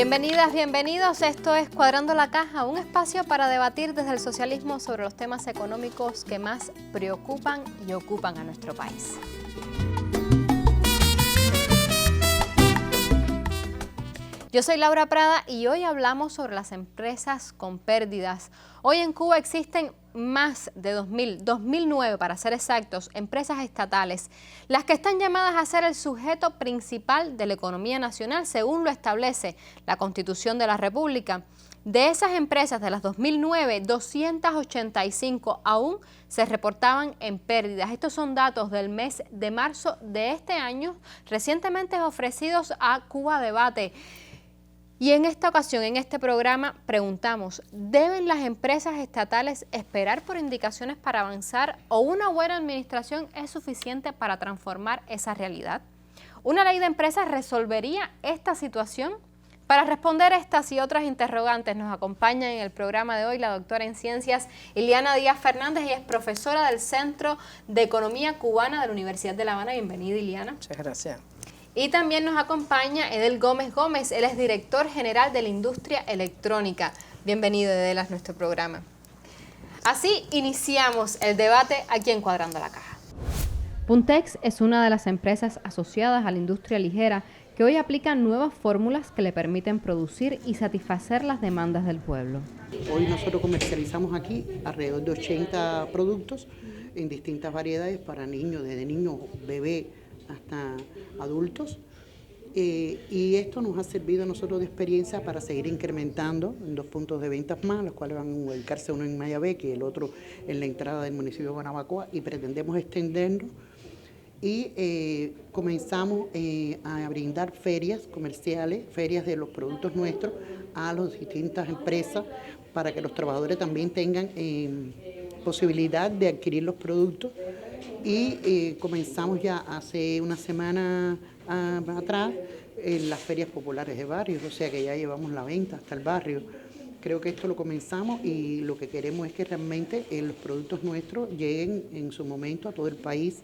Bienvenidas, bienvenidos. Esto es Cuadrando la Caja, un espacio para debatir desde el socialismo sobre los temas económicos que más preocupan y ocupan a nuestro país. Yo soy Laura Prada y hoy hablamos sobre las empresas con pérdidas. Hoy en Cuba existen más de 2009 para ser exactos, empresas estatales, las que están llamadas a ser el sujeto principal de la economía nacional, según lo establece la Constitución de la República. De esas empresas de las 2009, 285 aún se reportaban en pérdidas. Estos son datos del mes de marzo de este año, recientemente ofrecidos a Cuba Debate. Y en esta ocasión, en este programa, preguntamos, ¿deben las empresas estatales esperar por indicaciones para avanzar o una buena administración es suficiente para transformar esa realidad? ¿Una ley de empresas resolvería esta situación? Para responder estas y otras interrogantes nos acompaña en el programa de hoy la doctora en Ciencias Iliana Díaz Fernández. Ella es profesora del Centro de Economía Cubana de la Universidad de La Habana. Bienvenida, Iliana. Muchas gracias. Y también nos acompaña Edel Gómez Gómez, él es director general de la industria electrónica. Bienvenido, Edel, a nuestro programa. Así iniciamos el debate aquí en Cuadrando la Caja. Puntex es una de las empresas asociadas a la industria ligera que hoy aplica nuevas fórmulas que le permiten producir y satisfacer las demandas del pueblo. Hoy nosotros comercializamos aquí alrededor de 80 productos en distintas variedades para niños, desde niños, bebés, hasta adultos, y esto nos ha servido a nosotros de experiencia para seguir incrementando en 2 puntos de ventas más, los cuales van a ubicarse uno en Mayabé y el otro en la entrada del municipio de Guanabacoa, y pretendemos extendernos y comenzamos a brindar ferias comerciales, ferias de los productos nuestros a las distintas empresas para que los trabajadores también tengan posibilidad de adquirir los productos. Y comenzamos ya hace una semana atrás en las ferias populares de barrios, o sea que ya llevamos la venta hasta el barrio. Creo que esto lo comenzamos y lo que queremos es que realmente los productos nuestros lleguen en su momento a todo el país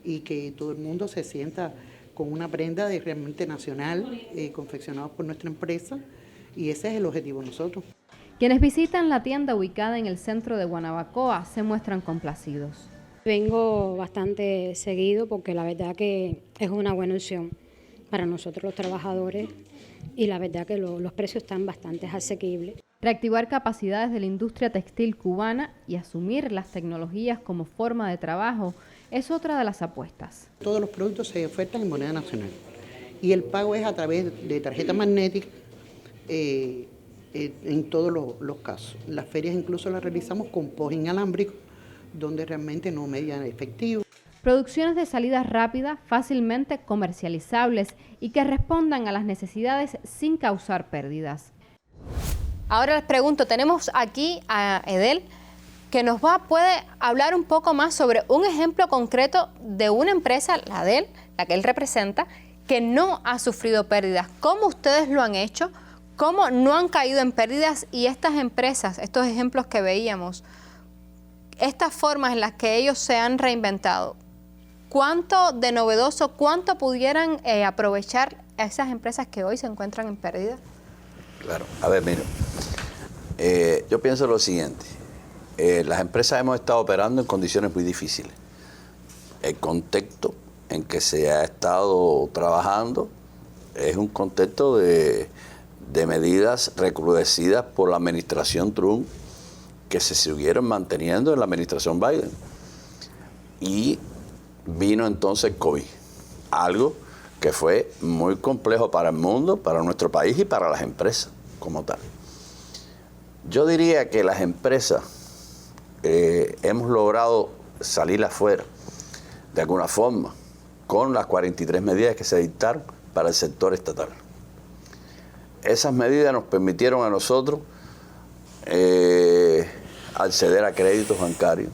y que todo el mundo se sienta con una prenda de realmente nacional, confeccionados por nuestra empresa, y ese es el objetivo de nosotros. Quienes visitan la tienda ubicada en el centro de Guanabacoa se muestran complacidos. Vengo bastante seguido porque la verdad que es una buena opción para nosotros los trabajadores y la verdad que los precios están bastante asequibles. Reactivar capacidades de la industria textil cubana y asumir las tecnologías como forma de trabajo es otra de las apuestas. Todos los productos se ofertan en moneda nacional y el pago es a través de tarjeta magnética en todos los casos. Las ferias incluso las realizamos con POS inalámbrico, donde realmente no median efectivo. Producciones de salida rápida, fácilmente comercializables y que respondan a las necesidades sin causar pérdidas. Ahora les pregunto, tenemos aquí a Edel, que puede hablar un poco más sobre un ejemplo concreto de una empresa, la de él, la que él representa, que no ha sufrido pérdidas. ¿Cómo ustedes lo han hecho? ¿Cómo no han caído en pérdidas? Y estas empresas, estos ejemplos que veíamos, estas formas en las que ellos se han reinventado, ¿cuánto de novedoso, cuánto pudieran aprovechar a esas empresas que hoy se encuentran en pérdida? Claro, a ver, mira, yo pienso lo siguiente, las empresas hemos estado operando en condiciones muy difíciles. El contexto en que se ha estado trabajando es un contexto de medidas recrudecidas por la administración Trump, que se siguieron manteniendo en la administración Biden. Y vino entonces el COVID, algo que fue muy complejo para el mundo, para nuestro país y para las empresas como tal. Yo diría que las empresas hemos logrado salir afuera de alguna forma con las 43 medidas que se dictaron para el sector estatal. Esas medidas nos permitieron a nosotros acceder a créditos bancarios.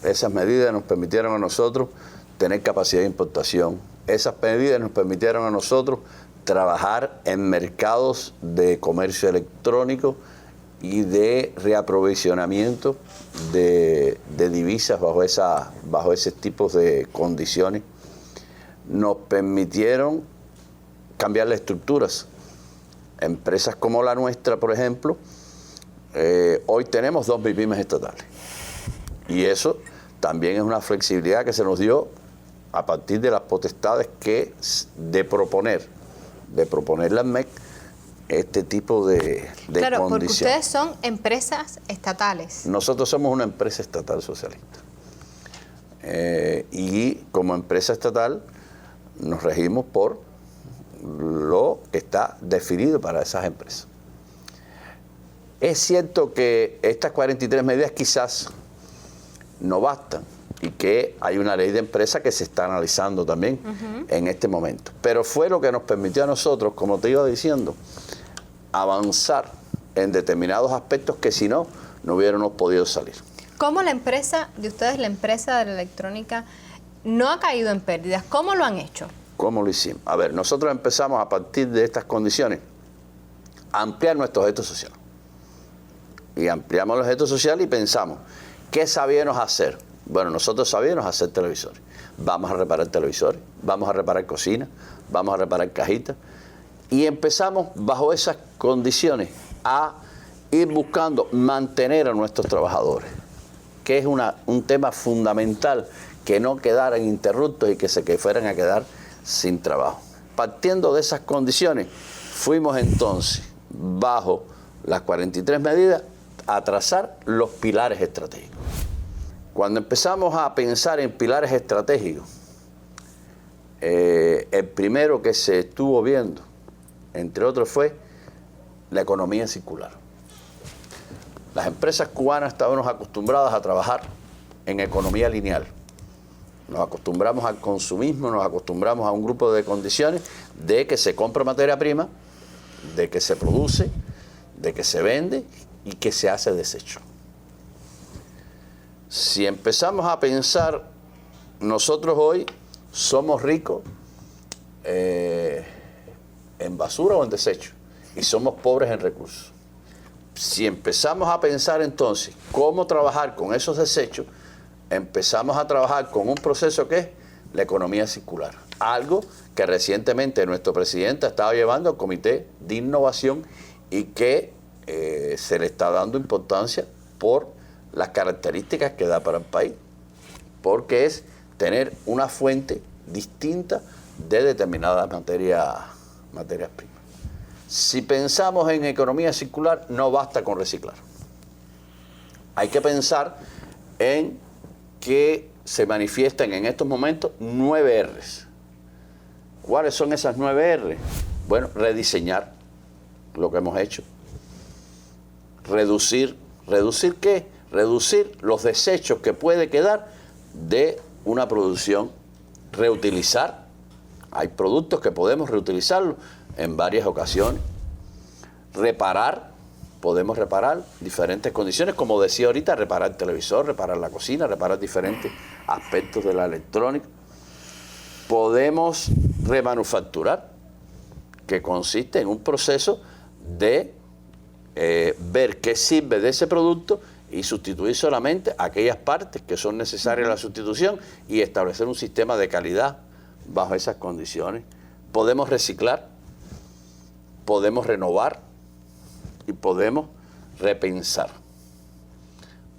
Esas medidas nos permitieron a nosotros tener capacidad de importación. Esas medidas nos permitieron a nosotros trabajar en mercados de comercio electrónico y de reaprovisionamiento de divisas bajo ese tipo de condiciones. Nos permitieron cambiar las estructuras empresas como la nuestra, por ejemplo, hoy tenemos 2 MIPYMES estatales. Y eso también es una flexibilidad que se nos dio a partir de las potestades de proponer la MEC este tipo de claro, condiciones. Porque ustedes son empresas estatales. Nosotros somos una empresa estatal socialista. Y como empresa estatal nos regimos por lo que está definido para esas empresas. Es cierto que estas 43 medidas quizás no bastan y que hay una ley de empresa que se está analizando también en este momento. Pero fue lo que nos permitió a nosotros, como te iba diciendo, avanzar en determinados aspectos que si no, no hubiéramos podido salir. ¿Cómo la empresa de ustedes, la empresa de la electrónica, no ha caído en pérdidas? ¿Cómo lo han hecho? ¿Cómo lo hicimos? A ver, nosotros empezamos a partir de estas condiciones a ampliar nuestro objeto social. Y ampliamos el objeto social y pensamos, ¿qué sabíamos hacer? Bueno, nosotros sabíamos hacer televisores. Vamos a reparar televisores, vamos a reparar cocinas, vamos a reparar cajitas. Y empezamos bajo esas condiciones a ir buscando mantener a nuestros trabajadores, que es un tema fundamental, que no quedaran interruptos y que fueran a quedar sin trabajo. Partiendo de esas condiciones, fuimos entonces, bajo las 43 medidas, a trazar los pilares estratégicos. Cuando empezamos a pensar en pilares estratégicos, el primero que se estuvo viendo, entre otros, fue la economía circular. Las empresas cubanas estábamos acostumbradas a trabajar en economía lineal. Nos acostumbramos al consumismo, nos acostumbramos a un grupo de condiciones de que se compra materia prima, de que se produce, de que se vende y que se hace desecho. Si empezamos a pensar, nosotros hoy somos ricos en basura o en desecho y somos pobres en recursos. Si empezamos a pensar entonces cómo trabajar con esos desechos, empezamos a trabajar con un proceso que es la economía circular. Algo que recientemente nuestro presidente ha estado llevando al Comité de Innovación y que se le está dando importancia por las características que da para el país, porque es tener una fuente distinta de determinadas materias primas. Si pensamos en economía circular, no basta con reciclar. Hay que pensar en que se manifiestan en estos momentos 9 R's. ¿Cuáles son esas 9 R? Bueno, rediseñar lo que hemos hecho. ¿Reducir qué? Reducir los desechos que puede quedar de una producción. Reutilizar. Hay productos que podemos reutilizarlos en varias ocasiones. Reparar. Podemos reparar diferentes condiciones, como decía ahorita, reparar el televisor, reparar la cocina, reparar diferentes aspectos de la electrónica. Podemos remanufacturar, que consiste en un proceso de ver qué sirve de ese producto y sustituir solamente aquellas partes que son necesarias a la sustitución y establecer un sistema de calidad bajo esas condiciones. Podemos reciclar, podemos renovar y podemos repensar.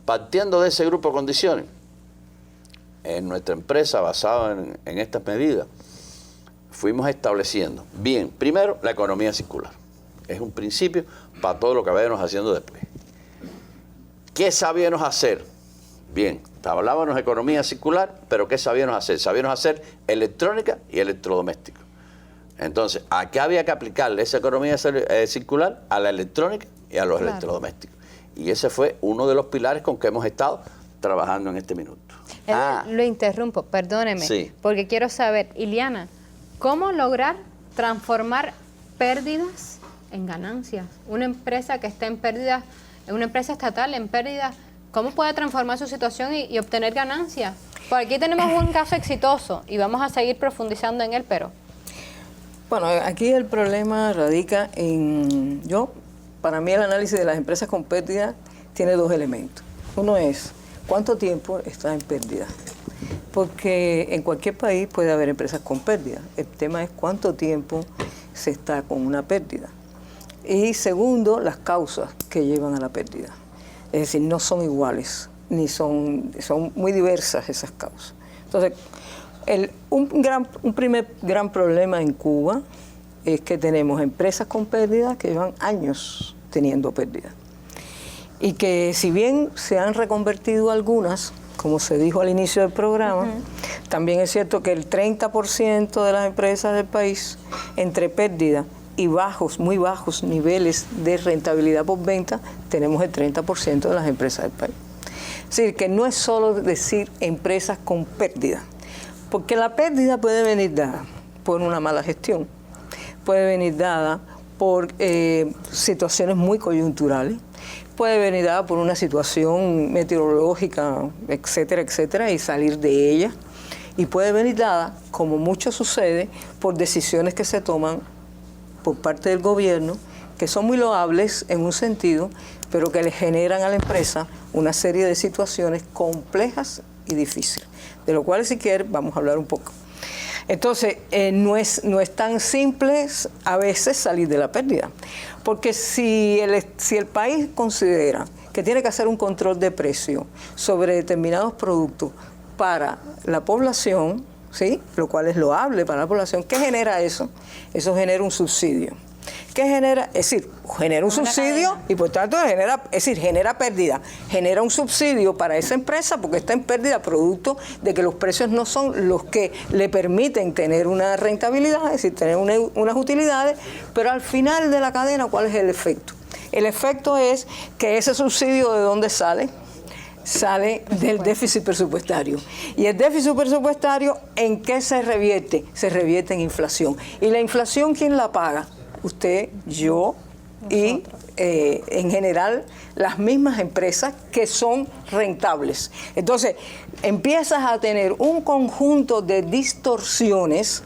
Partiendo de ese grupo de condiciones, en nuestra empresa, basada en estas medidas, fuimos estableciendo, bien, primero, la economía circular. Es un principio para todo lo que vayamos haciendo después. ¿Qué sabíamos hacer? Bien, hablábamos de economía circular, pero ¿qué sabíamos hacer? Sabíamos hacer electrónica y electrodomésticos. Entonces, ¿a qué había que aplicarle esa economía circular? A la electrónica y a los electrodomésticos. Y ese fue uno de los pilares con que hemos estado trabajando en este minuto. Lo interrumpo, perdóneme, sí, porque quiero saber, Iliana, ¿cómo lograr transformar pérdidas en ganancias? Una empresa que está en pérdidas, una empresa estatal en pérdidas, ¿cómo puede transformar su situación y obtener ganancias? Por aquí tenemos un caso exitoso y vamos a seguir profundizando en él, pero... Bueno, aquí el problema radica en... Para mí el análisis de las empresas con pérdida tiene 2 elementos. Uno es, ¿cuánto tiempo está en pérdida? Porque en cualquier país puede haber empresas con pérdida. El tema es cuánto tiempo se está con una pérdida. Y segundo, las causas que llevan a la pérdida. Es decir, no son iguales, son muy diversas esas causas. Entonces, un primer gran problema en Cuba es que tenemos empresas con pérdidas que llevan años teniendo pérdidas. Y que si bien se han reconvertido algunas, como se dijo al inicio del programa, también es cierto que el 30% de las empresas del país, entre pérdida y muy bajos niveles de rentabilidad por venta, tenemos el 30% de las empresas del país. Es decir, que no es solo decir empresas con pérdida, porque la pérdida puede venir dada por una mala gestión, puede venir dada por situaciones muy coyunturales, puede venir dada por una situación meteorológica, etcétera, etcétera, y salir de ella, y puede venir dada, como mucho sucede, por decisiones que se toman por parte del gobierno, que son muy loables en un sentido, pero que le generan a la empresa una serie de situaciones complejas y difíciles, de lo cual, si quieres, vamos a hablar un poco. Entonces, no es tan simple a veces salir de la pérdida, porque si el país considera que tiene que hacer un control de precio sobre determinados productos para la población, ¿sí?, lo cual es loable para la población, ¿qué genera eso? Eso genera un subsidio. ¿Qué genera? Es decir, genera un subsidio y por tanto genera pérdida. Genera un subsidio para esa empresa porque está en pérdida producto de que los precios no son los que le permiten tener una rentabilidad, es decir, tener unas utilidades, pero al final de la cadena, ¿cuál es el efecto? El efecto es que ese subsidio, ¿de dónde sale? Sale del déficit presupuestario. Y el déficit presupuestario, ¿en qué se revierte? Se revierte en inflación. ¿Y la inflación quién la paga? Usted, yo y en general las mismas empresas que son rentables. Entonces, empiezas a tener un conjunto de distorsiones,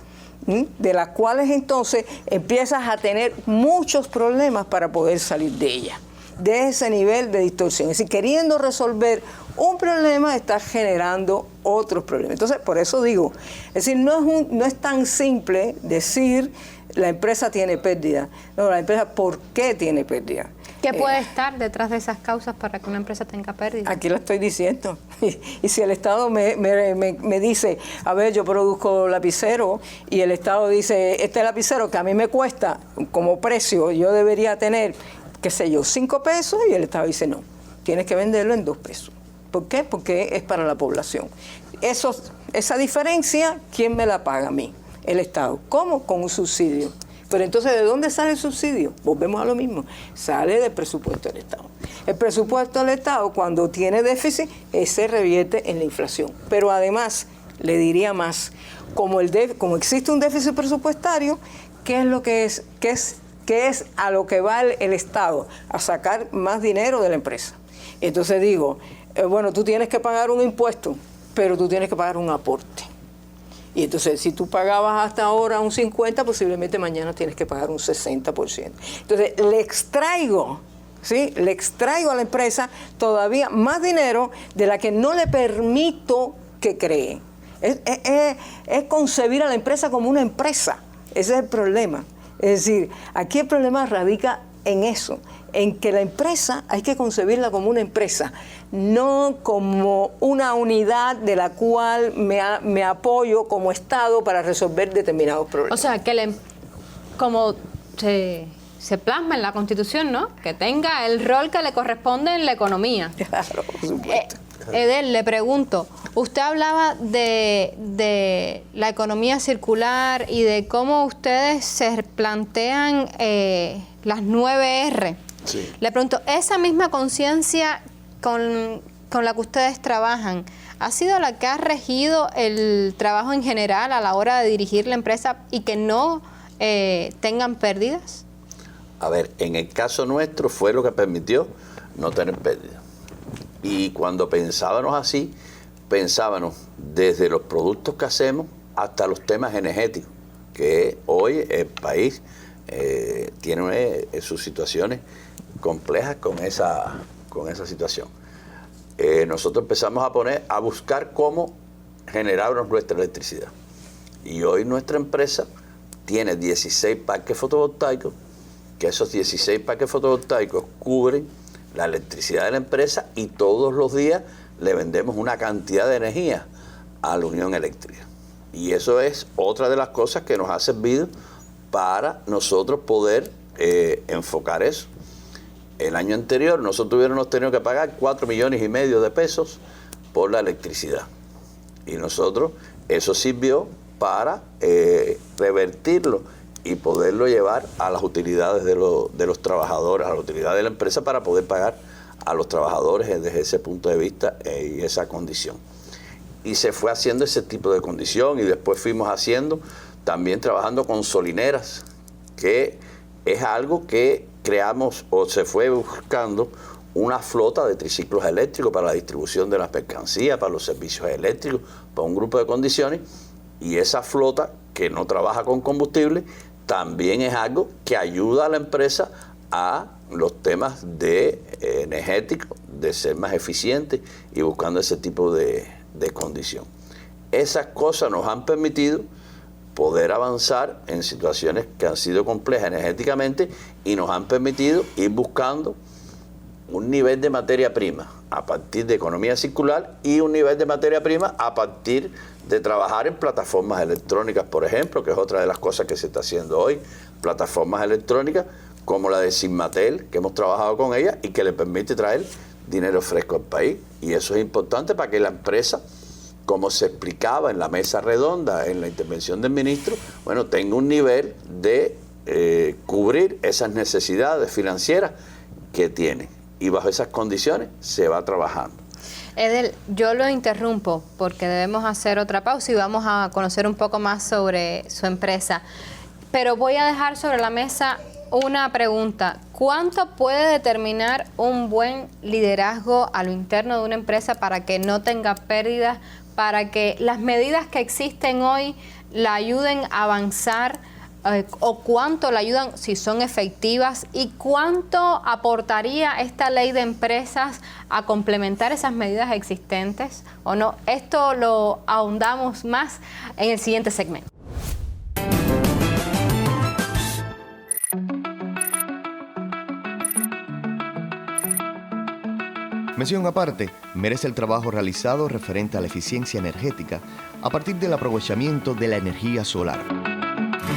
de las cuales entonces empiezas a tener muchos problemas para poder salir de ellas, de ese nivel de distorsión. Es decir, queriendo resolver un problema, estás generando otros problemas. Entonces, por eso digo, es decir, no es tan simple decir la empresa tiene pérdida. No, la empresa, ¿por qué tiene pérdida? ¿Qué puede estar detrás de esas causas para que una empresa tenga pérdida? Aquí lo estoy diciendo. Y si el Estado me dice, a ver, yo produzco lapicero, y el Estado dice, este lapicero que a mí me cuesta como precio, yo debería tener, qué sé yo, 5 pesos, y el Estado dice, no, tienes que venderlo en 2 pesos. ¿Por qué? Porque es para la población. Esa diferencia, ¿quién me la paga a mí? El Estado. ¿Cómo? Con un subsidio. Pero entonces, ¿de dónde sale el subsidio? Volvemos a lo mismo. Sale del presupuesto del Estado. El presupuesto del Estado, cuando tiene déficit, se revierte en la inflación. Pero además, le diría más, como existe un déficit presupuestario, ¿qué es lo que es? ¿Qué es a lo que va el Estado? A sacar más dinero de la empresa. Entonces digo, bueno, tú tienes que pagar un impuesto, pero tú tienes que pagar un aporte. Y entonces, si tú pagabas hasta ahora un 50%, posiblemente mañana tienes que pagar un 60%. Entonces, le extraigo a la empresa todavía más dinero de la que no le permito que cree. Es concebir a la empresa como una empresa. Ese es el problema. Es decir, aquí el problema radica en eso, en que la empresa hay que concebirla como una empresa, no como una unidad de la cual me apoyo como Estado para resolver determinados problemas. O sea, que como se plasma en la Constitución, ¿no? Que tenga el rol que le corresponde en la economía. Claro, por supuesto. Edel, le pregunto, usted hablaba de la economía circular y de cómo ustedes se plantean las 9R. Sí. Le pregunto, ¿esa misma conciencia con la que ustedes trabajan ha sido la que ha regido el trabajo en general a la hora de dirigir la empresa y que no tengan pérdidas? A ver, en el caso nuestro fue lo que permitió no tener pérdidas. Y cuando pensábamos así, pensábamos desde los productos que hacemos hasta los temas energéticos, que hoy el país tiene sus situaciones complejas con esa situación. Nosotros empezamos a buscar cómo generarnos nuestra electricidad. Y hoy nuestra empresa tiene 16 parques fotovoltaicos que esos 16 parques fotovoltaicos cubren la electricidad de la empresa y todos los días le vendemos una cantidad de energía a la Unión Eléctrica. Y eso es otra de las cosas que nos ha servido para nosotros poder enfocar eso. El año anterior nosotros hubiéramos tenido que pagar 4,5 millones de pesos por la electricidad. Y nosotros, eso sirvió para revertirlo y poderlo llevar a las utilidades de los trabajadores, a la utilidad de la empresa, para poder pagar a los trabajadores desde ese punto de vista y esa condición. Y se fue haciendo ese tipo de condición y después fuimos haciendo, también trabajando con solineras, que es algo que creamos o se fue buscando una flota de triciclos eléctricos para la distribución de las mercancías, para los servicios eléctricos, para un grupo de condiciones, y esa flota que no trabaja con combustible también es algo que ayuda a la empresa a los temas de energéticos, de ser más eficientes y buscando ese tipo de condición. Esas cosas nos han permitido poder avanzar en situaciones que han sido complejas energéticamente y nos han permitido ir buscando un nivel de materia prima a partir de economía circular y un nivel de materia prima a partir de trabajar en plataformas electrónicas, por ejemplo, que es otra de las cosas que se está haciendo hoy, plataformas electrónicas como la de Sinmatel, que hemos trabajado con ella y que le permite traer dinero fresco al país. Y eso es importante para que la empresa, como se explicaba en la mesa redonda, en la intervención del ministro, bueno, tenga un nivel de cubrir esas necesidades financieras que tiene. Y bajo esas condiciones se va trabajando. Edel, yo lo interrumpo porque debemos hacer otra pausa y vamos a conocer un poco más sobre su empresa. Pero voy a dejar sobre la mesa una pregunta. ¿Cuánto puede determinar un buen liderazgo a lo interno de una empresa para que no tenga pérdidas, para que las medidas que existen hoy la ayuden a avanzar? ¿O cuánto le ayudan, si son efectivas? ¿Y cuánto aportaría esta ley de empresas a complementar esas medidas existentes o no? Esto lo ahondamos más en el siguiente segmento. Mención aparte merece el trabajo realizado referente a la eficiencia energética a partir del aprovechamiento de la energía solar.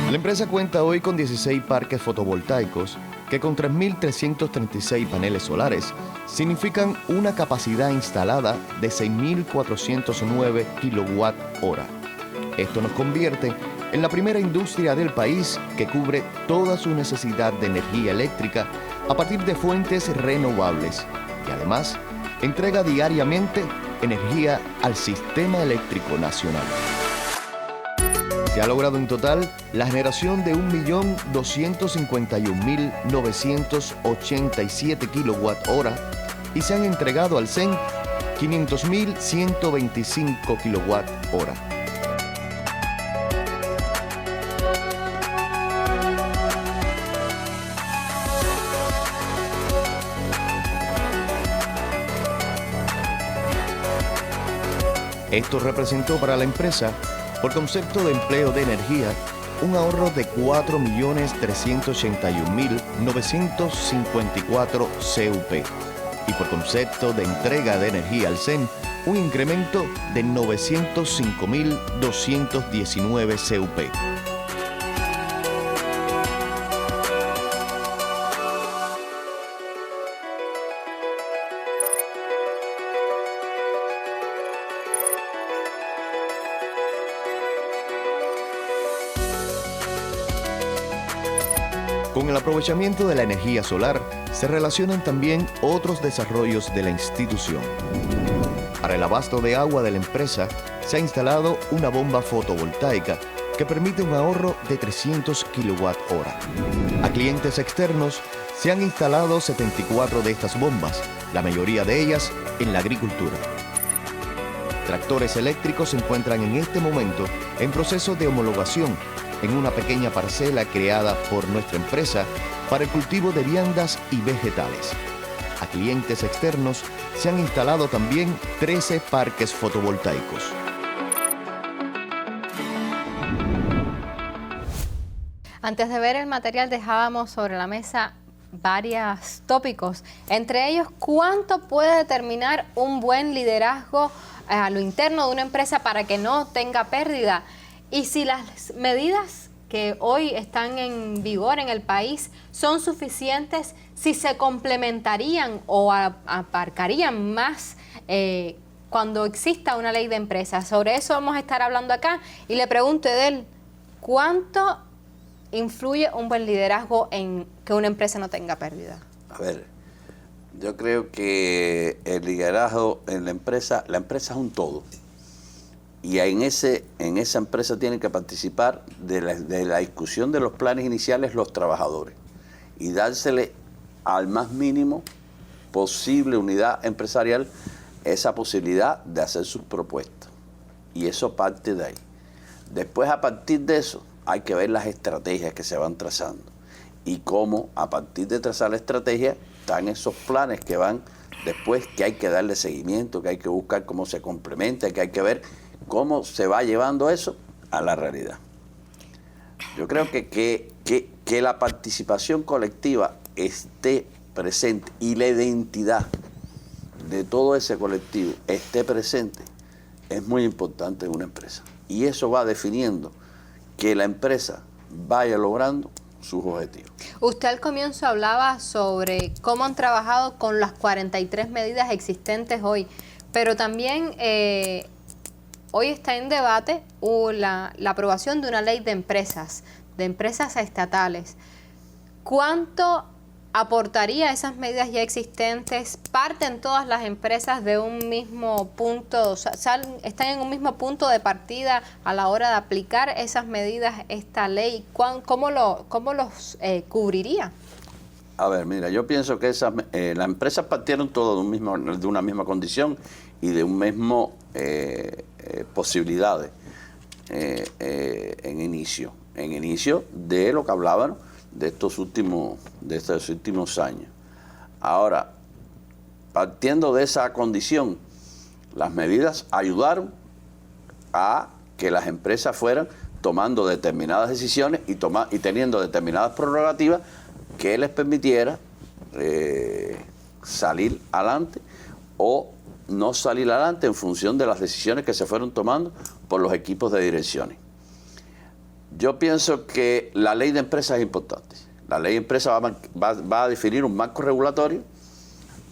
La empresa cuenta hoy con 16 parques fotovoltaicos que con 3.336 paneles solares significan una capacidad instalada de 6.409 kWh. Esto nos convierte en la primera industria del país que cubre toda su necesidad de energía eléctrica a partir de fuentes renovables y además entrega diariamente energía al sistema eléctrico nacional. Se ha logrado en total la generación de 1.251.987 kWh y se han entregado al CEN 500.125 kWh. Esto representó para la empresa, por concepto de empleo de energía, un ahorro de 4.381.954 CUP y por concepto de entrega de energía al CEN, un incremento de 905.219 CUP. Con el aprovechamiento de la energía solar se relacionan también otros desarrollos de la institución. Para el abasto de agua de la empresa se ha instalado una bomba fotovoltaica que permite un ahorro de 300 kWh. A clientes externos se han instalado 74 de estas bombas, la mayoría de ellas en la agricultura. Tractores eléctricos se encuentran en este momento en proceso de homologación en una pequeña parcela creada por nuestra empresa para el cultivo de viandas y vegetales. A clientes externos se han instalado también 13 parques fotovoltaicos. Antes de ver el material dejábamos sobre la mesa varios tópicos, entre ellos cuánto puede determinar un buen liderazgo a lo interno de una empresa para que no tenga pérdida, y si las medidas que hoy están en vigor en el país son suficientes, si se complementarían o aparcarían más cuando exista una ley de empresas. Sobre eso vamos a estar hablando acá, y le pregunto a él, ¿cuánto influye un buen liderazgo en que una empresa no tenga pérdida? A ver, yo creo que el liderazgo en la empresa es un todo. Y en esa empresa tienen que participar de la discusión de los planes iniciales los trabajadores y dársele al más mínimo posible unidad empresarial esa posibilidad de hacer sus propuestas. Y eso parte de ahí. Después, a partir de eso, hay que ver las estrategias que se van trazando y cómo, a partir de trazar la estrategia, están esos planes que van después, que hay que darle seguimiento, que hay que buscar cómo se complementa, que hay que ver cómo se va llevando eso a la realidad. Yo creo que la participación colectiva esté presente y la identidad de todo ese colectivo esté presente es muy importante en una empresa. Y eso va definiendo que la empresa vaya logrando sus objetivos. Usted al comienzo hablaba sobre cómo han trabajado con las 43 medidas existentes hoy, pero también hoy está en debate la aprobación de una ley de empresas estatales. ¿Cuánto aportaría esas medidas ya existentes? ¿Parten todas las empresas de un mismo punto, están en un mismo punto de partida a la hora de aplicar esas medidas, esta ley? ¿Cómo los cubriría? A ver, mira, yo pienso que las empresas partieron todas de una misma condición y de un mismo posibilidades en inicio de lo que hablaban de estos últimos años. Ahora, partiendo de esa condición, las medidas ayudaron a que las empresas fueran tomando determinadas decisiones y teniendo determinadas prerrogativas que les permitiera salir adelante o no salir adelante en función de las decisiones que se fueron tomando por los equipos de direcciones. Yo pienso que la ley de empresas es importante. La ley de empresas va a definir un marco regulatorio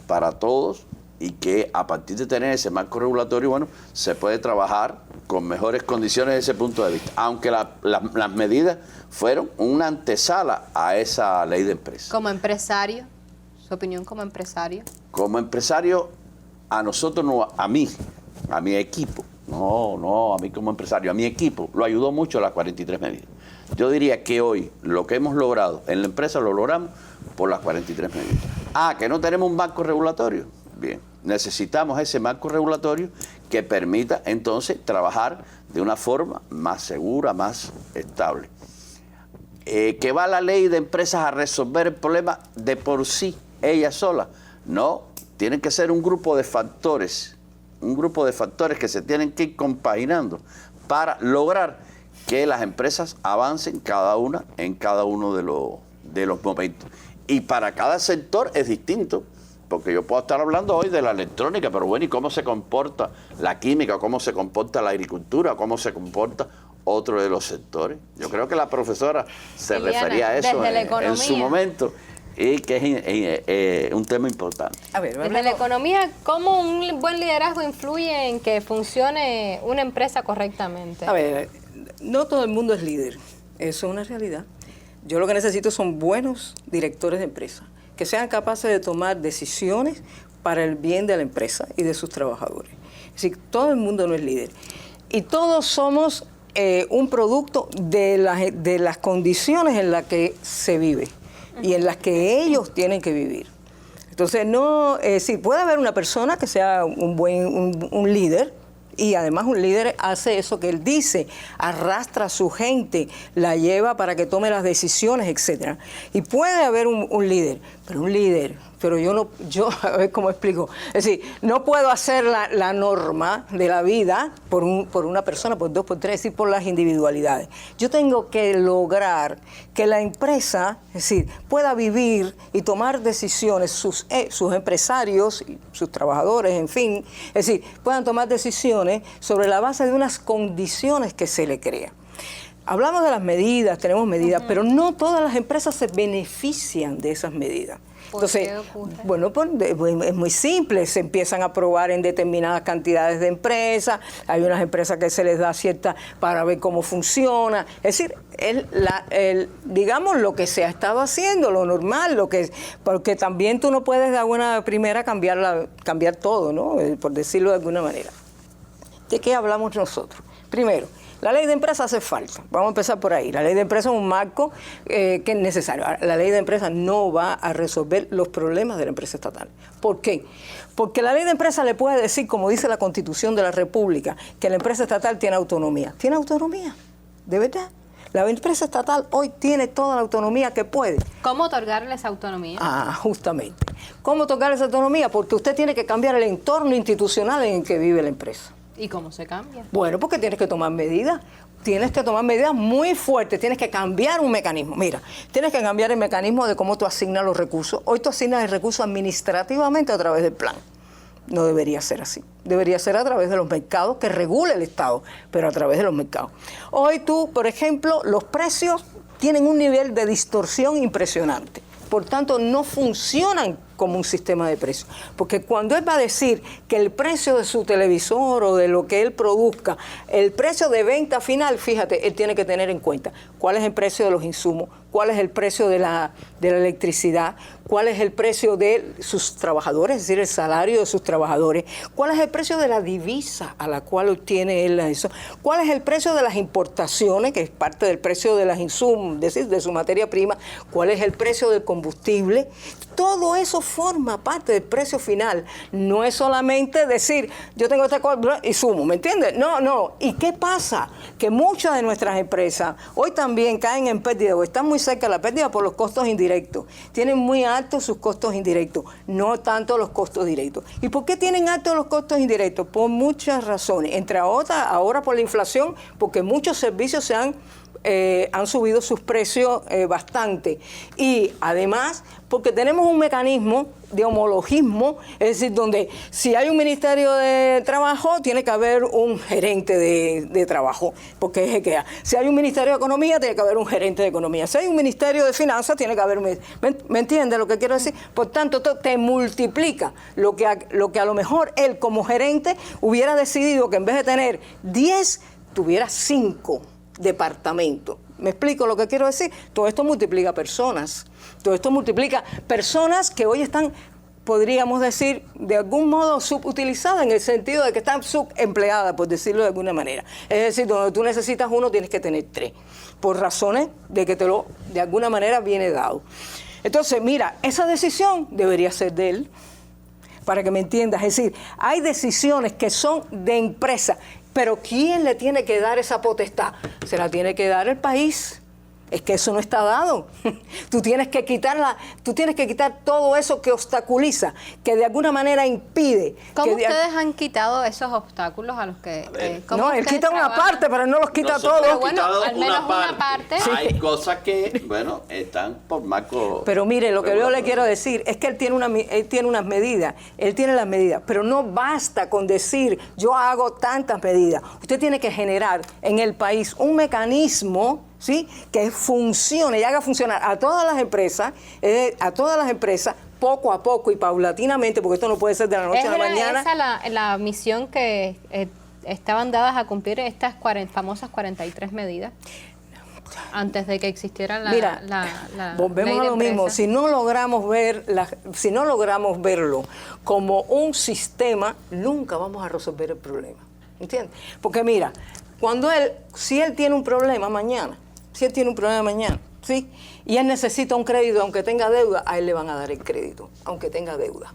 para todos y que a partir de tener ese marco regulatorio, bueno, se puede trabajar con mejores condiciones desde ese punto de vista, aunque las medidas fueron una antesala a esa ley de empresas. Como empresario, su opinión como empresario. Como empresario, a nosotros, no, a mi equipo, a mí como empresario, a mi equipo, lo ayudó mucho las 43 medidas. Yo diría que hoy lo que hemos logrado en la empresa lo logramos por las 43 medidas. Que no tenemos un marco regulatorio. Bien, necesitamos ese marco regulatorio que permita entonces trabajar de una forma más segura, más estable. ¿Que va la ley de empresas a resolver el problema de por sí, ella sola? No, tienen que ser un grupo de factores que se tienen que ir compaginando para lograr que las empresas avancen cada una en cada uno de los momentos. Y para cada sector es distinto, porque yo puedo estar hablando hoy de la electrónica, pero bueno, ¿y cómo se comporta la química, cómo se comporta la agricultura, cómo se comporta otro de los sectores? Yo creo que la profesora se refería a eso en su momento. Y que es un tema importante. A ver, desde la economía, ¿cómo un buen liderazgo influye en que funcione una empresa correctamente? A ver, no todo el mundo es líder, eso es una realidad. Yo lo que necesito son buenos directores de empresa, que sean capaces de tomar decisiones para el bien de la empresa y de sus trabajadores. Es decir, todo el mundo no es líder. Y todos somos un producto de las condiciones en las que se vive y en las que ellos tienen que vivir. Entonces, sí, puede haber una persona que sea un líder, y además un líder hace eso que él dice, arrastra a su gente, la lleva para que tome las decisiones, etc. Y puede haber un líder, pero un líder pero a ver cómo explico. Es decir, no puedo hacer la norma de la vida por una persona, por dos, por tres, es decir, por las individualidades. Yo tengo que lograr que la empresa, es decir, pueda vivir y tomar decisiones, sus empresarios, sus trabajadores, en fin, es decir, puedan tomar decisiones sobre la base de unas condiciones que se le crean. Hablamos de las medidas, tenemos medidas, pero no todas las empresas se benefician de esas medidas. Entonces, bueno, pues es muy simple, se empiezan a aprobar en determinadas cantidades de empresas, hay unas empresas que se les da cierta para ver cómo funciona, es decir, digamos lo que se ha estado haciendo, lo normal, porque también tú no puedes de alguna primera cambiar todo, ¿no? Por decirlo de alguna manera. ¿De qué hablamos nosotros? Primero, la ley de empresa hace falta. Vamos a empezar por ahí. La ley de empresa es un marco que es necesario. La ley de empresa no va a resolver los problemas de la empresa estatal. ¿Por qué? Porque la ley de empresa le puede decir, como dice la Constitución de la República, que la empresa estatal tiene autonomía. ¿Tiene autonomía? ¿De verdad? La empresa estatal hoy tiene toda la autonomía que puede. ¿Cómo otorgarle esa autonomía? Justamente. ¿Cómo otorgarle esa autonomía? Porque usted tiene que cambiar el entorno institucional en el que vive la empresa. ¿Y cómo se cambia? Bueno, porque tienes que tomar medidas. Tienes que tomar medidas muy fuertes. Tienes que cambiar un mecanismo. Mira, tienes que cambiar el mecanismo de cómo tú asignas los recursos. Hoy tú asignas el recurso administrativamente a través del plan. No debería ser así. Debería ser a través de los mercados que regula el Estado, pero a través de los mercados. Hoy tú, por ejemplo, los precios tienen un nivel de distorsión impresionante. Por tanto, no funcionan como un sistema de precios. Porque cuando él va a decir que el precio de su televisor o de lo que él produzca, el precio de venta final, fíjate, él tiene que tener en cuenta cuál es el precio de los insumos, cuál es el precio de la electricidad, cuál es el precio de sus trabajadores, es decir, el salario de sus trabajadores, cuál es el precio de la divisa a la cual obtiene él eso, cuál es el precio de las importaciones, que es parte del precio de las insumos, es decir, de su materia prima, cuál es el precio del combustible. Todo eso forma parte del precio final. No es solamente decir, yo tengo esta cosa y sumo, ¿me entiendes? No. ¿Y qué pasa? Que muchas de nuestras empresas hoy también caen en pérdida o están muy cerca de la pérdida por los costos indirectos. Tienen muy altos sus costos indirectos, no tanto los costos directos. ¿Y por qué tienen altos los costos indirectos? Por muchas razones. Entre otras, ahora por la inflación, porque muchos servicios han subido sus precios bastante. Y además, porque tenemos un mecanismo de homologismo, es decir, donde si hay un Ministerio de Trabajo, tiene que haber un gerente de Trabajo, porque es el que hay. Si hay un Ministerio de Economía, tiene que haber un gerente de Economía. Si hay un Ministerio de Finanzas, tiene que haber... ¿Me entiendes lo que quiero decir? Por tanto, te multiplica lo que a lo mejor él como gerente hubiera decidido que en vez de tener 10, tuviera 5 departamentos. ¿Me explico lo que quiero decir? Todo esto multiplica personas. Todo esto multiplica personas que hoy están, podríamos decir, de algún modo subutilizadas, en el sentido de que están subempleadas, por decirlo de alguna manera. Es decir, donde tú necesitas uno, tienes que tener 3, por razones de que de alguna manera viene dado. Entonces, mira, esa decisión debería ser de él, para que me entiendas. Es decir, hay decisiones que son de empresa, pero ¿quién le tiene que dar esa potestad? Se la tiene que dar el país. Es que eso no está dado. Tú tienes que quitar todo eso que obstaculiza, que de alguna manera impide. ¿Cómo ustedes han quitado esos obstáculos a los que... no, él quita una parte, pero no los quita todos. Pero bueno, al menos una parte. Sí. Hay cosas que, bueno, están por marco... Pero mire, lo que yo le quiero decir es que él tiene unas medidas, él tiene las medidas, pero no basta con decir, yo hago tantas medidas. Usted tiene que generar en el país un mecanismo, ¿sí?, que funcione y haga funcionar a todas las empresas poco a poco y paulatinamente, porque esto no puede ser de la noche a la mañana. ¿Esa es la misión que estaban dadas a cumplir estas famosas 43 medidas? Antes de que existiera la volvemos ley de a lo mismo. empresa. Si no logramos verlo como un sistema, nunca vamos a resolver el problema. ¿Entiendes? Porque mira, si él tiene un problema mañana, ¿sí?, y él necesita un crédito, aunque tenga deuda, a él le van a dar el crédito, aunque tenga deuda.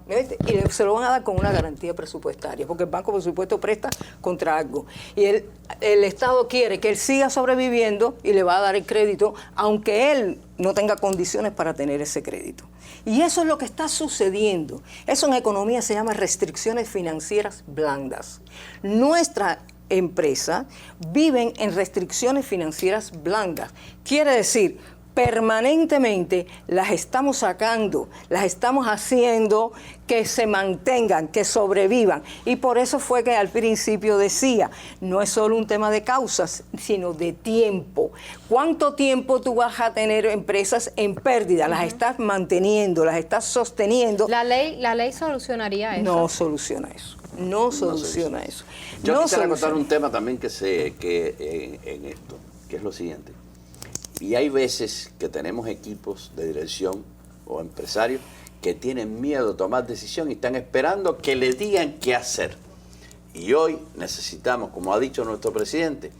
¿viste? Y se lo van a dar con una garantía presupuestaria, porque el banco, por supuesto, presta contra algo. Y el Estado quiere que él siga sobreviviendo y le va a dar el crédito, aunque él no tenga condiciones para tener ese crédito. Y eso es lo que está sucediendo. Eso en economía se llama restricciones financieras blandas. Nuestra empresa viven en restricciones financieras blandas. Quiere decir, permanentemente las estamos sacando, las estamos haciendo que se mantengan, que sobrevivan. Y por eso fue que al principio decía, no es solo un tema de causas, sino de tiempo. ¿Cuánto tiempo tú vas a tener empresas en pérdida? Las estás manteniendo, las estás sosteniendo. ¿La ley solucionaría eso? No soluciona eso. No soluciona eso. Yo quisiera contar un tema también en esto, que es lo siguiente. Y hay veces que tenemos equipos de dirección o empresarios que tienen miedo de tomar decisión y están esperando que le digan qué hacer. Y hoy necesitamos, como ha dicho nuestro presidente,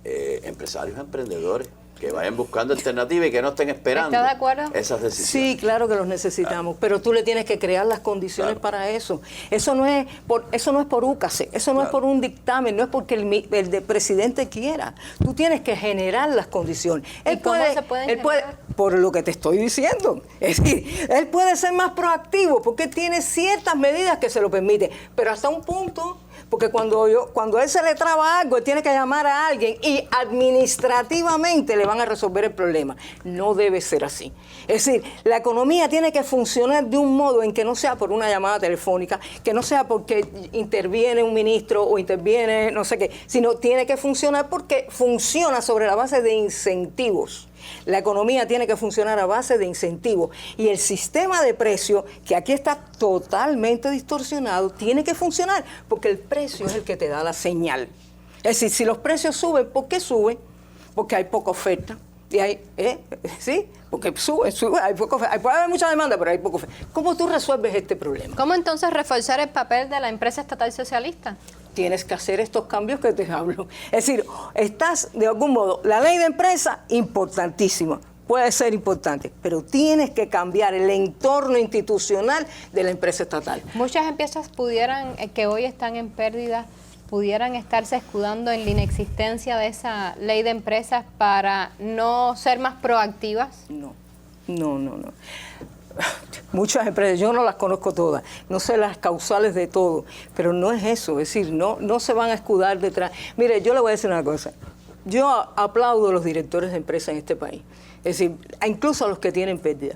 empresarios, emprendedores, que vayan buscando alternativas y que no estén esperando ¿Está de acuerdo? esas decisiones. Sí, claro que los necesitamos, pero tú le tienes que crear las condiciones para eso. Eso no es por úcase, eso no es por un dictamen, no es porque el presidente quiera. Tú tienes que generar las condiciones. ¿Cómo se pueden generar? Por lo que te estoy diciendo. Es decir, él puede ser más proactivo porque tiene ciertas medidas que se lo permiten, pero hasta un punto. Porque cuando a él se le traba algo, él tiene que llamar a alguien y administrativamente le van a resolver el problema. No debe ser así. Es decir, la economía tiene que funcionar de un modo en que no sea por una llamada telefónica, que no sea porque interviene un ministro o interviene no sé qué, sino tiene que funcionar porque funciona sobre la base de incentivos. La economía tiene que funcionar a base de incentivos y el sistema de precios, que aquí está totalmente distorsionado, tiene que funcionar porque el precio es el que te da la señal. Es decir, si los precios suben, ¿por qué suben? Porque hay poca oferta. Y hay, ¿sí? Porque sube, hay poca oferta. Puede haber mucha demanda, pero hay poca oferta. ¿Cómo tú resuelves este problema? ¿Cómo entonces reforzar el papel de la empresa estatal socialista? Tienes que hacer estos cambios que te hablo. Es decir, estás, de algún modo, la ley de empresa, importantísima, puede ser importante, pero tienes que cambiar el entorno institucional de la empresa estatal. Muchas empresas que hoy están en pérdida, pudieran estarse escudando en la inexistencia de esa ley de empresas para no ser más proactivas. No. Muchas empresas, yo no las conozco todas, no sé las causales de todo, pero no es eso, es decir, no se van a escudar detrás. Mire, yo le voy a decir una cosa, yo aplaudo a los directores de empresas en este país, es decir, incluso a los que tienen pérdida.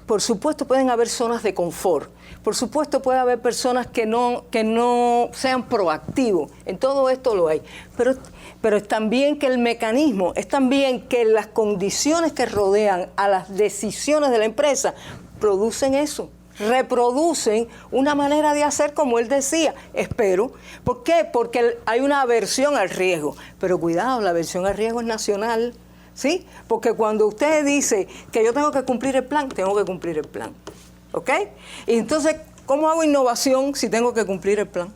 Por supuesto pueden haber zonas de confort, por supuesto puede haber personas que no sean proactivos, en todo esto lo hay, pero es también que el mecanismo, es también que las condiciones que rodean a las decisiones de la empresa producen eso, reproducen una manera de hacer como él decía, espero. ¿Por qué? Porque hay una aversión al riesgo, pero cuidado, la aversión al riesgo es nacional. ¿Sí? Porque cuando usted dice que yo tengo que cumplir el plan, tengo que cumplir el plan. ¿Ok? Y entonces, ¿cómo hago innovación si tengo que cumplir el plan?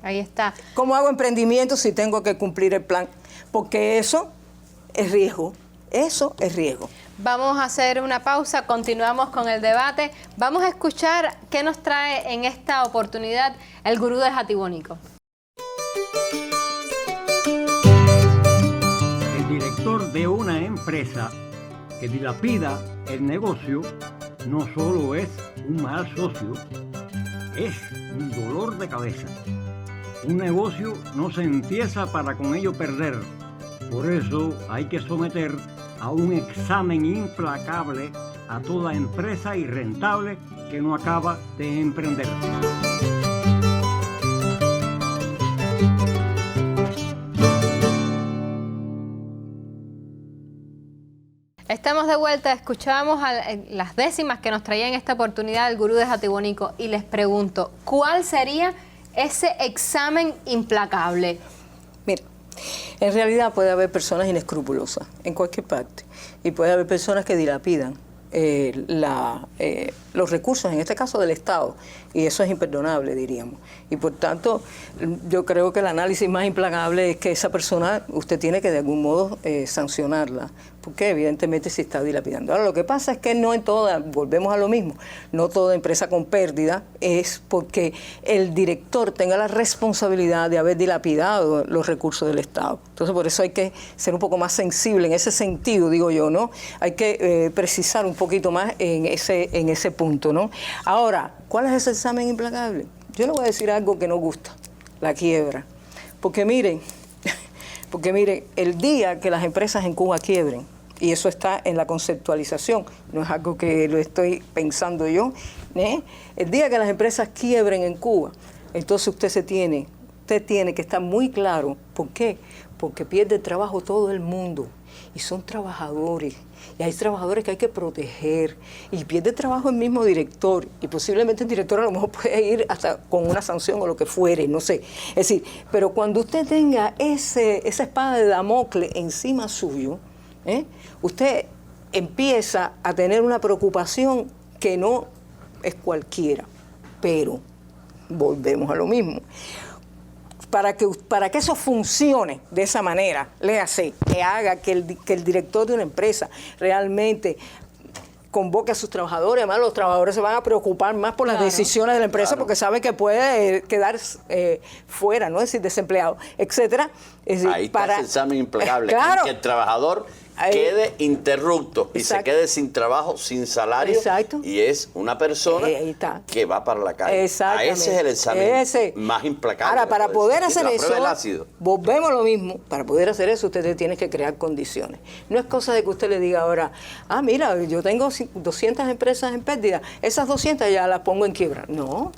Ahí está. ¿Cómo hago emprendimiento si tengo que cumplir el plan? Porque eso es riesgo. Eso es riesgo. Vamos a hacer una pausa, continuamos con el debate. Vamos a escuchar qué nos trae en esta oportunidad el gurú de Jatibonico. De una empresa que dilapida el negocio no solo es un mal socio, es un dolor de cabeza. Un negocio no se empieza para con ello perder. Por eso hay que someter a un examen implacable a toda empresa irrentable que no acaba de emprender. Estamos de vuelta, escuchábamos las décimas que nos traía en esta oportunidad el gurú de Jatibonico y les pregunto, ¿cuál sería ese examen implacable? Mira, en realidad puede haber personas inescrupulosas en cualquier parte y puede haber personas que dilapidan los recursos, en este caso del Estado, y eso es imperdonable, diríamos. Y por tanto, yo creo que el análisis más implacable es que esa persona, usted tiene que de algún modo sancionarla, porque evidentemente se está dilapidando. Ahora, lo que pasa es que no en toda, volvemos a lo mismo, no toda empresa con pérdida es porque el director tenga la responsabilidad de haber dilapidado los recursos del Estado. Entonces, por eso hay que ser un poco más sensible en ese sentido, digo yo, ¿no? Hay que precisar un poquito más en ese punto, ¿no? Ahora, ¿cuál es ese examen implacable? Yo le voy a decir algo que no gusta, la quiebra. Porque miren, el día que las empresas en Cuba quiebren, y eso está en la conceptualización, no es algo que lo estoy pensando yo, el día que las empresas quiebren en Cuba, entonces usted tiene que estar muy claro. ¿Por qué? Porque pierde trabajo todo el mundo, y son trabajadores, y hay trabajadores que hay que proteger, y pierde trabajo el mismo director, y posiblemente el director a lo mejor puede ir hasta con una sanción o lo que fuere, no sé. Es decir, pero cuando usted tenga esa espada de Damocles encima suyo, usted empieza a tener una preocupación que no es cualquiera, pero volvemos a lo mismo. Para que eso funcione de esa manera, léase, que haga que el director de una empresa realmente convoque a sus trabajadores. Además, los trabajadores se van a preocupar más por las decisiones de la empresa, porque saben que puede quedar fuera, ¿no? Es decir, desempleado, etcétera. Es decir, ahí está ese examen implacable, en que el trabajador quede interrupto y se quede sin trabajo, sin salario, y es una persona que va para la calle. Ese es el examen más implacable. Ahora, para poder hacer eso, volvemos a lo mismo, para poder hacer eso usted tiene que crear condiciones. No es cosa de que usted le diga ahora, mira, yo tengo 200 empresas en pérdida, esas 200 ya las pongo en quiebra. No,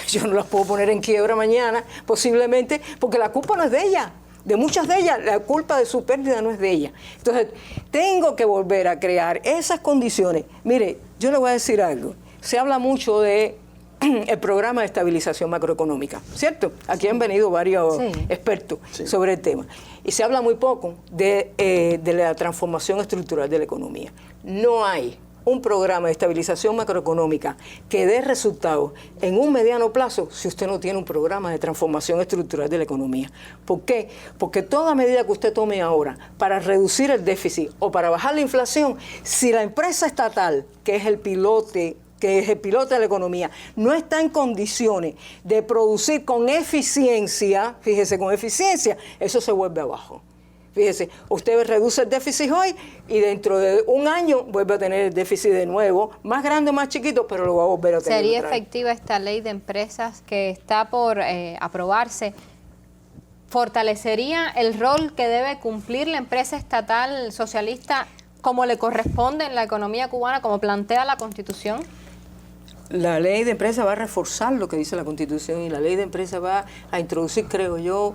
yo no las puedo poner en quiebra mañana, posiblemente, porque la culpa no es de ella. De muchas de ellas, la culpa de su pérdida no es de ella. Entonces, tengo que volver a crear esas condiciones. Mire, yo le voy a decir algo. Se habla mucho de el programa de estabilización macroeconómica, ¿cierto? Aquí han venido varios expertos sobre el tema. Y se habla muy poco de la transformación estructural de la economía. No hay un programa de estabilización macroeconómica que dé resultados en un mediano plazo si usted no tiene un programa de transformación estructural de la economía. ¿Por qué? Porque toda medida que usted tome ahora para reducir el déficit o para bajar la inflación, si la empresa estatal, que es el pilote de la economía, no está en condiciones de producir con eficiencia, fíjese, con eficiencia, eso se vuelve abajo. Fíjese, usted reduce el déficit hoy y dentro de un año vuelve a tener el déficit de nuevo, más grande o más chiquito, pero lo va a volver a tener. ¿Sería efectiva esta ley de empresas que está por aprobarse? ¿Fortalecería el rol que debe cumplir la empresa estatal socialista como le corresponde en la economía cubana, como plantea la Constitución? La ley de empresa va a reforzar lo que dice la Constitución, y la ley de empresa va a introducir, creo yo,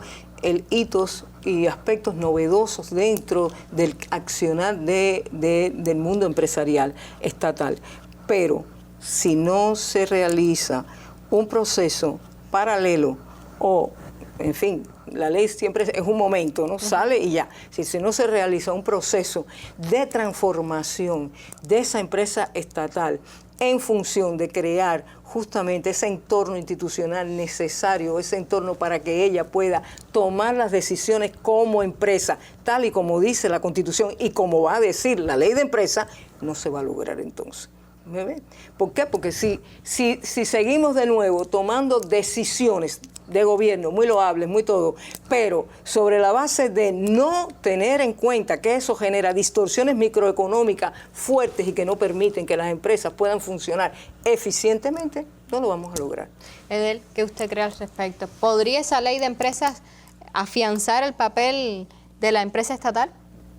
hitos y aspectos novedosos dentro del accionar del mundo empresarial estatal. Pero si no se realiza un proceso paralelo o, en fin, la ley siempre es un momento, ¿no? Sale y ya. Si no se realiza un proceso de transformación de esa empresa estatal en función de crear justamente ese entorno institucional necesario, ese entorno para que ella pueda tomar las decisiones como empresa, tal y como dice la Constitución y como va a decir la ley de empresa, no se va a lograr entonces. ¿Me ven? ¿Por qué? Porque si seguimos de nuevo tomando decisiones de gobierno, muy loables, muy todo, pero sobre la base de no tener en cuenta que eso genera distorsiones microeconómicas fuertes y que no permiten que las empresas puedan funcionar eficientemente, no lo vamos a lograr. Edel, ¿qué usted cree al respecto? ¿Podría esa ley de empresas afianzar el papel de la empresa estatal?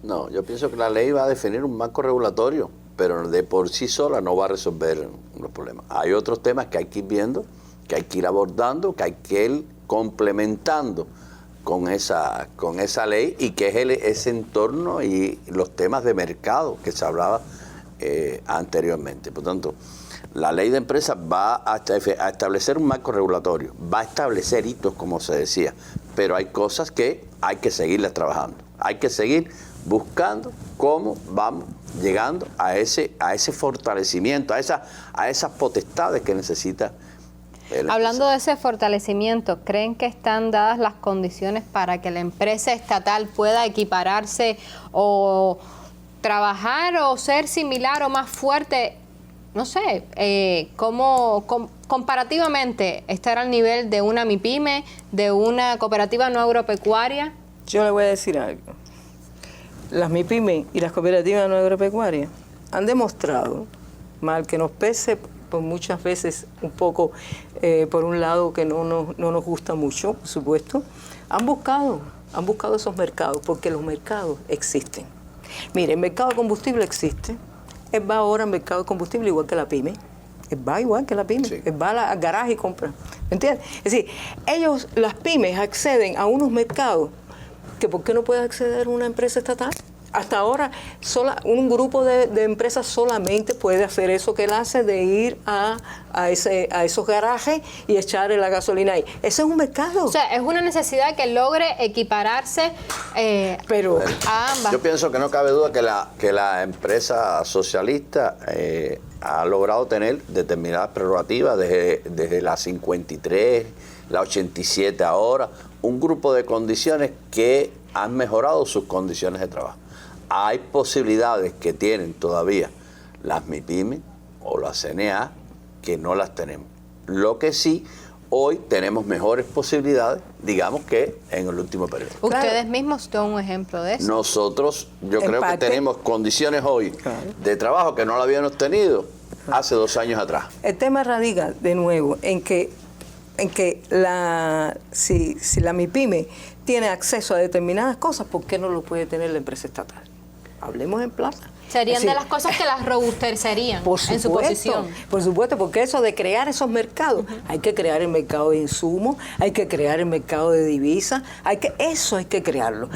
No, yo pienso que la ley va a definir un marco regulatorio, pero de por sí sola no va a resolver los problemas. Hay otros temas que hay que ir viendo, que hay que ir abordando, que hay que ir complementando con esa ley, y que es ese entorno y los temas de mercado que se hablaba anteriormente. Por tanto, la ley de empresas va a establecer un marco regulatorio, va a establecer hitos, como se decía, pero hay cosas que hay que seguirlas trabajando, hay que seguir buscando cómo vamos llegando a ese fortalecimiento, a esas potestades que necesita el Hablando de ese fortalecimiento, ¿creen que están dadas las condiciones para que la empresa estatal pueda equipararse o trabajar o ser similar o más fuerte, no sé, comparativamente estar al nivel de una MIPYME, de una cooperativa no agropecuaria? Yo le voy a decir algo. Las MIPYME y las cooperativas no agropecuarias han demostrado, mal que nos pese, pues muchas veces un poco por un lado que no nos gusta mucho, por supuesto, han buscado esos mercados, porque los mercados existen. Mire, el mercado de combustible existe. Él va ahora al mercado de combustible igual que la pyme. Él va igual que la pyme. Sí. Él va al garaje y compra. ¿Me entiendes? Es decir, las pymes acceden a unos mercados que ¿por qué no puede acceder una empresa estatal? Hasta ahora, un grupo de empresas solamente puede hacer eso que él hace, de ir a esos garajes y echarle la gasolina ahí. Ese es un mercado. O sea, es una necesidad que logre equipararse a ambas. Yo pienso que no cabe duda que la empresa socialista ha logrado tener determinadas prerrogativas desde la 53, la 87 ahora, un grupo de condiciones que han mejorado sus condiciones de trabajo. Hay posibilidades que tienen todavía las MIPYME o la CNA que no las tenemos. Lo que sí, hoy tenemos mejores posibilidades, digamos, que en el último periodo. Ustedes mismos son un ejemplo de eso. Nosotros, yo creo que tenemos condiciones hoy de trabajo que no la habíamos tenido hace 2 años atrás. El tema radica, de nuevo, en que si la MIPYME tiene acceso a determinadas cosas, ¿por qué no lo puede tener la empresa estatal? Hablemos en plata. Serían de las cosas que las robustecerían en su posición. Por supuesto, porque eso de crear esos mercados, hay que crear el mercado de insumos, hay que crear el mercado de divisas, eso hay que crearlo.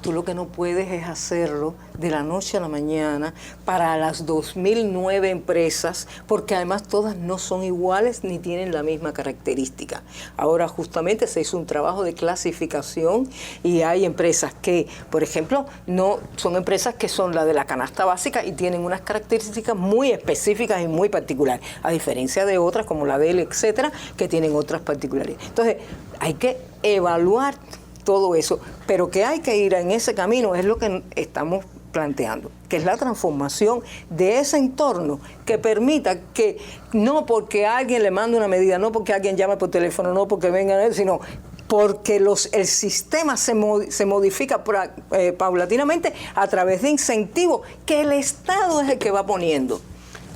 Tú lo que no puedes es hacerlo de la noche a la mañana para las 2009 empresas, porque además todas no son iguales ni tienen la misma característica. Ahora justamente se hizo un trabajo de clasificación y hay empresas que, por ejemplo, no son empresas que son la de la canasta básica y tienen unas características muy específicas y muy particulares, a diferencia de otras como la Bell, etcétera, que tienen otras particularidades. Entonces, hay que evaluar todo eso, pero que hay que ir en ese camino es lo que estamos planteando, que es la transformación de ese entorno que permita que no porque alguien le mande una medida, no porque alguien llame por teléfono, no porque vengan, sino porque el sistema se modifica paulatinamente a través de incentivos que el Estado es el que va poniendo.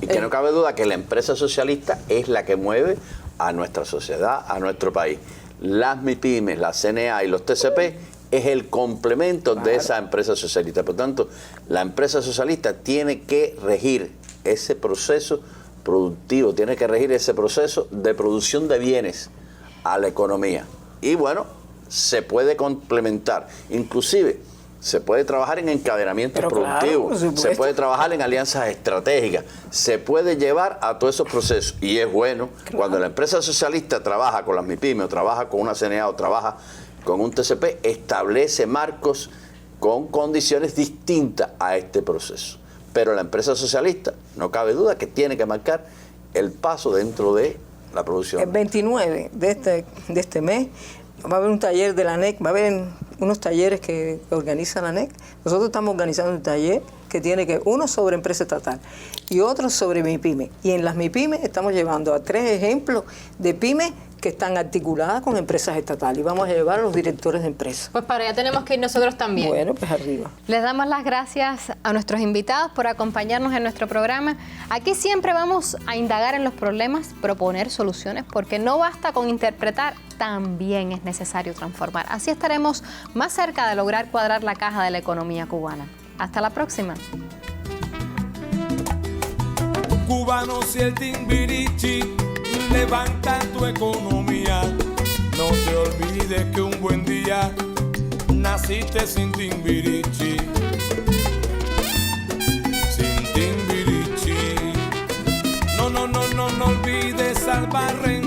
Y que no cabe duda que la empresa socialista es la que mueve a nuestra sociedad, a nuestro país. Las MIPYMES, la CNA y los TCP es el complemento de esa empresa socialista. Por tanto, la empresa socialista tiene que regir ese proceso productivo, tiene que regir ese proceso de producción de bienes a la economía. Y bueno, se puede complementar, inclusive se puede trabajar en encadenamientos productivos, se puede trabajar en alianzas estratégicas, se puede llevar a todos esos procesos. Y es bueno cuando la empresa socialista trabaja con las MIPYME o trabaja con una CNA o trabaja con un TCP, establece marcos con condiciones distintas a este proceso. Pero la empresa socialista, no cabe duda que tiene que marcar el paso dentro de la producción. El 29 de este mes va a haber un taller de la ANEC, va a haber unos talleres que organiza la ANEC. Nosotros estamos organizando un taller que tiene uno sobre empresa estatal y otro sobre MIPYME. Y en las MIPYME estamos llevando a 3 ejemplos de pymes que están articuladas con empresas estatales y vamos a llevar a los directores de empresas. Pues para allá tenemos que ir nosotros también. Bueno, pues arriba. Les damos las gracias a nuestros invitados por acompañarnos en nuestro programa. Aquí siempre vamos a indagar en los problemas, proponer soluciones, porque no basta con interpretar, también es necesario transformar. Así estaremos más cerca de lograr cuadrar la caja de la economía cubana. Hasta la próxima. Cubanos y el Timbirichi levanta tu economía. No te olvides que un buen día naciste sin Timbirichi. Sin Timbirichi. No olvides al barrio.